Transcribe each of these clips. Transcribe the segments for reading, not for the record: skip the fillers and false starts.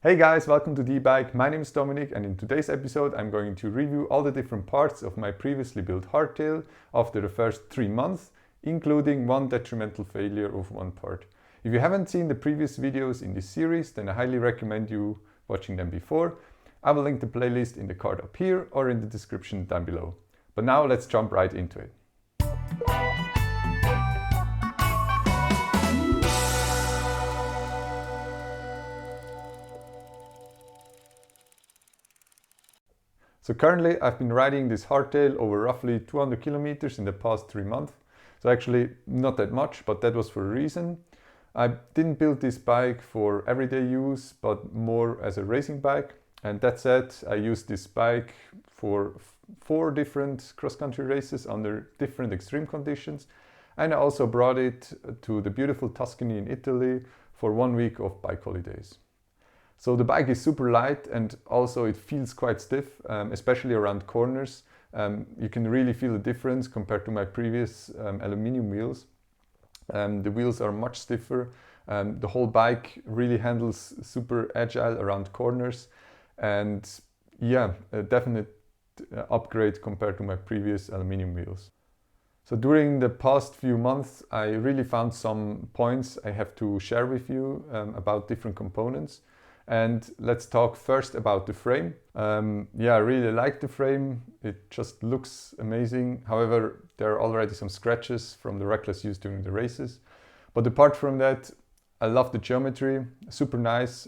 Hey guys, welcome to D-Bike. My name is Dominic and in today's episode I'm going to review all the different parts of my previously built hardtail after the first 3 months, including one detrimental failure of one part. If you haven't seen the previous videos in this series, then I highly recommend you watching them before. I will link the playlist in the card up here or in the description down below. But now let's jump right into it. So currently I've been riding this hardtail over roughly 200 kilometers in the past 3 months. So actually not that much, but that was for a reason. I didn't build this bike for everyday use, but more as a racing bike. And that said, I used this bike for 4 different cross-country races under different extreme conditions. And I also brought it to the beautiful Tuscany in Italy for 1 week of bike holidays. So the bike is super light and also it feels quite stiff, especially around corners. You can really feel the difference compared to my previous aluminium wheels. The wheels are much stiffer. The whole bike really handles super agile around corners. And yeah, a definite upgrade compared to my previous aluminium wheels. So during the past few months, I really found some points I have to share with you about different components. And let's talk first about the frame. Yeah, I really like the frame. It just looks amazing. However, there are already some scratches from the reckless use during the races. But apart from that, I love the geometry, super nice,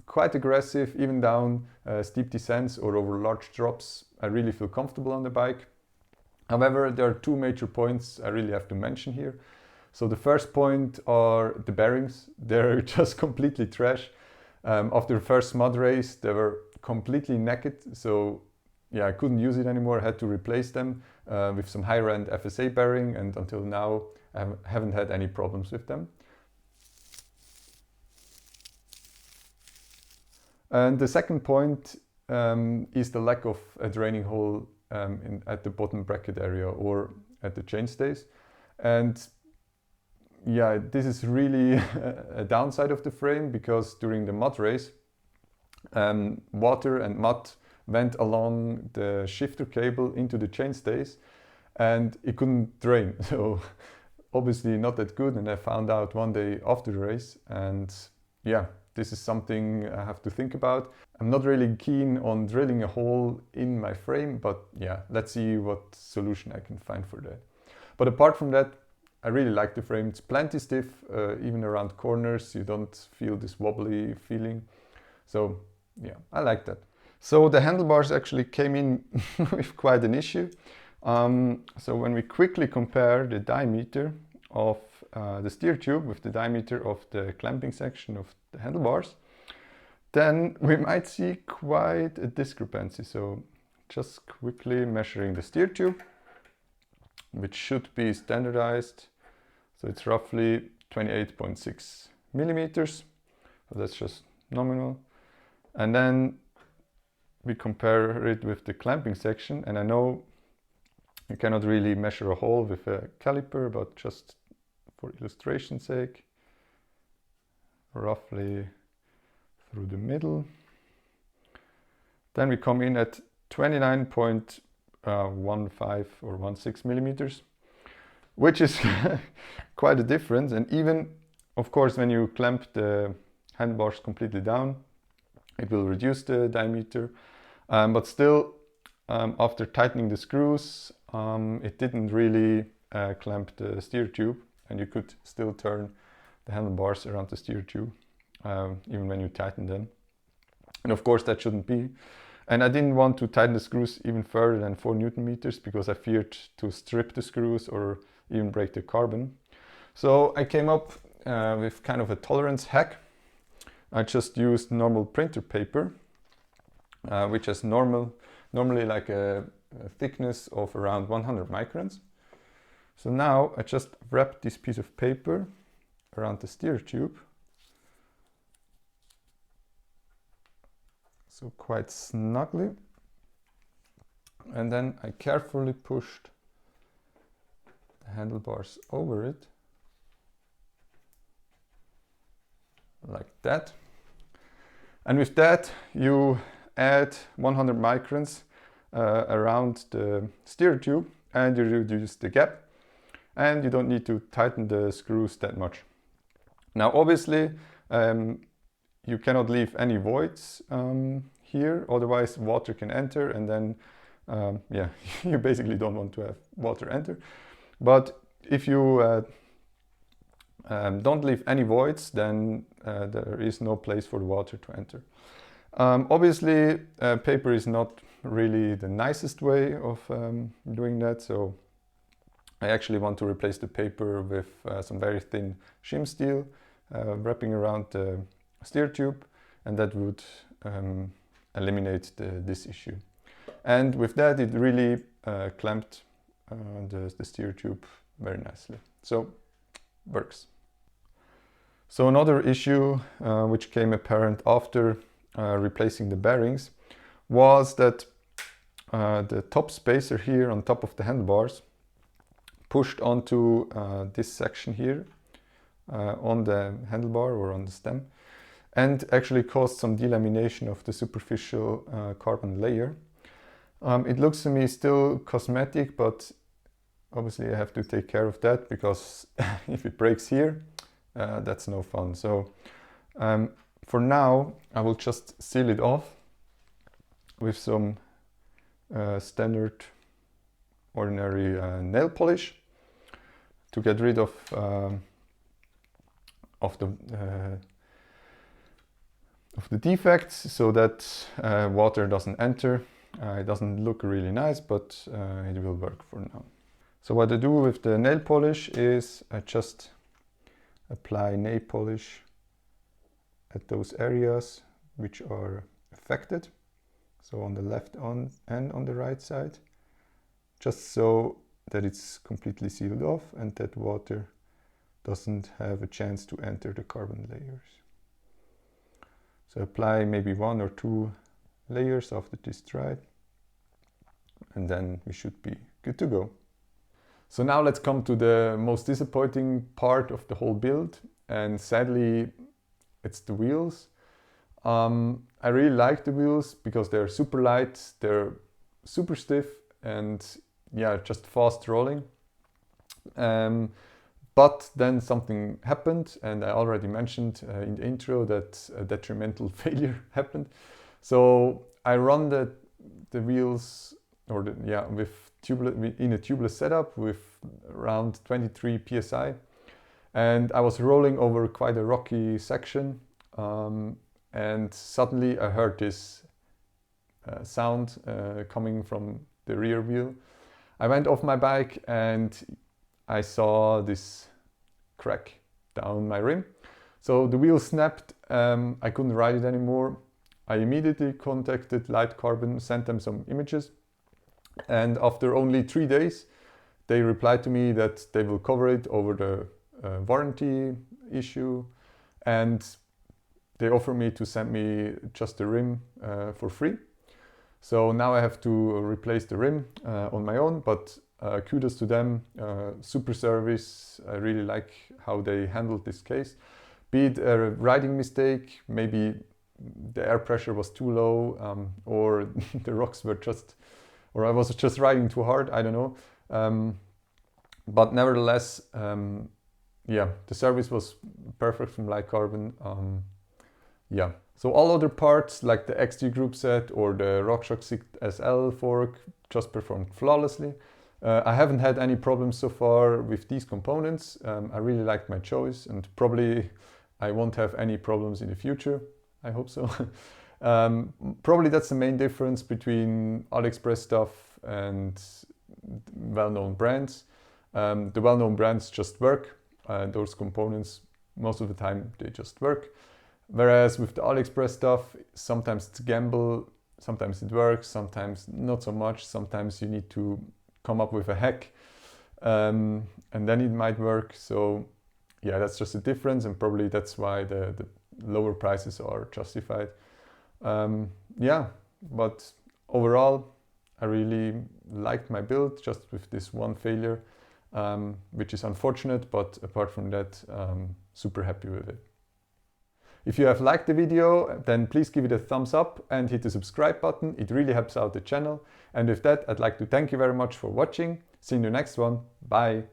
quite aggressive, even down steep descents or over large drops. I really feel comfortable on the bike. However, there are 2 major points I really have to mention here. So the first point are the bearings. They're just completely trash. After the first mud race, they were completely naked, so yeah, I couldn't use it anymore. I had to replace them with some higher-end FSA bearing, and until now I haven't had any problems with them. And the second point is the lack of a draining hole at the bottom bracket area or at the chainstays. And yeah, this is really a downside of the frame, because during the mud race, water and mud went along the shifter cable into the chainstays and it couldn't drain. So obviously not that good, and I found out one day after the race, and yeah, this is something I have to think about. I'm not really keen on drilling a hole in my frame, but yeah, let's see what solution I can find for that. But apart from that, I really like the frame. It's plenty stiff, even around corners. You don't feel this wobbly feeling. So yeah, I like that. So the handlebars actually came in with quite an issue. So when we quickly compare the diameter of the steer tube with the diameter of the clamping section of the handlebars, then we might see quite a discrepancy. So just quickly measuring the steer tube, which should be standardized. So it's roughly 28.6 millimeters. So that's just nominal. And then we compare it with the clamping section. And I know you cannot really measure a hole with a caliper, but just for illustration's sake, roughly through the middle. Then we come in at 29.15 or 16 millimeters, which is quite a difference. And even, of course, when you clamp the handlebars completely down, it will reduce the diameter. But still, after tightening the screws, it didn't really clamp the steer tube, and you could still turn the handlebars around the steer tube, even when you tighten them. And of course, that shouldn't be. And I didn't want to tighten the screws even further than 4 Newton meters, because I feared to strip the screws or even break the carbon. So I came up with kind of a tolerance hack. I just used normal printer paper, which has normally like a thickness of around 100 microns. So now I just wrapped this piece of paper around the steer tube. So quite snugly. And then I carefully pushed the handlebars over it, like that. And with that, you add 100 microns around the steer tube, and you reduce the gap, and you don't need to tighten the screws that much. Now obviously you cannot leave any voids here, otherwise water can enter, and then yeah, you basically don't want to have water enter. But if you don't leave any voids, then there is no place for the water to enter. Obviously paper is not really the nicest way of doing that, so I actually want to replace the paper with some very thin shim steel wrapping around the steer tube, and that would eliminate this issue. And with that, it really clamped the steer tube very nicely, so works. So another issue which came apparent after replacing the bearings was that the top spacer here on top of the handlebars pushed onto this section here on the handlebar or on the stem, and actually caused some delamination of the superficial carbon layer. It looks to me still cosmetic, but obviously I have to take care of that, because if it breaks here, that's no fun. So for now I will just seal it off with some standard ordinary nail polish to get rid of the defects, so that water doesn't enter. It doesn't look really nice, but it will work for now. So what I do with the nail polish is I just apply nail polish at those areas which are affected, so on the left and on the right side, just so that it's completely sealed off and that water doesn't have a chance to enter the carbon layers. So apply maybe 1 or 2 layers after this dried, and then we should be good to go. So now let's come to the most disappointing part of the whole build, and sadly it's the wheels. I really like the wheels because they're super light, they're super stiff, and yeah, just fast rolling. But then something happened, and I already mentioned in the intro that a detrimental failure happened. So I run the wheels, or with in a tubeless setup with around 23 psi, and I was rolling over quite a rocky section, and suddenly I heard this sound coming from the rear wheel. I went off my bike and I saw this crack down my rim. So the wheel snapped, I couldn't ride it anymore. I immediately contacted Light Carbon, sent them some images, and after only 3 days they replied to me that they will cover it over the warranty issue, and they offer me to send me just the rim for free. So now I have to replace the rim on my own, but kudos to them, super service. I really like how they handled this case. Be it a riding mistake, maybe the air pressure was too low, or the rocks were just, or I was just riding too hard, I don't know. But nevertheless, yeah, the service was perfect from Light Carbon. Yeah, so all other parts like the XT group set or the RockShox 6 SL fork just performed flawlessly. I haven't had any problems so far with these components. I really liked my choice, and probably I won't have any problems in the future. I hope so. Probably that's the main difference between Aliexpress stuff and well-known brands. The well-known brands just work. Those components, most of the time, they just work. Whereas with the Aliexpress stuff, sometimes it's a gamble, sometimes it works, sometimes not so much. Sometimes you need to come up with a hack, and then it might work. So yeah, that's just a difference, and probably that's why the lower prices are justified. Yeah, but overall I really liked my build, just with this one failure, which is unfortunate, but apart from that, super happy with it. If you have liked the video, then please give it a thumbs up and hit the subscribe button. It really helps out the channel. And with that, I'd like to thank you very much for watching. See you in the next one. Bye.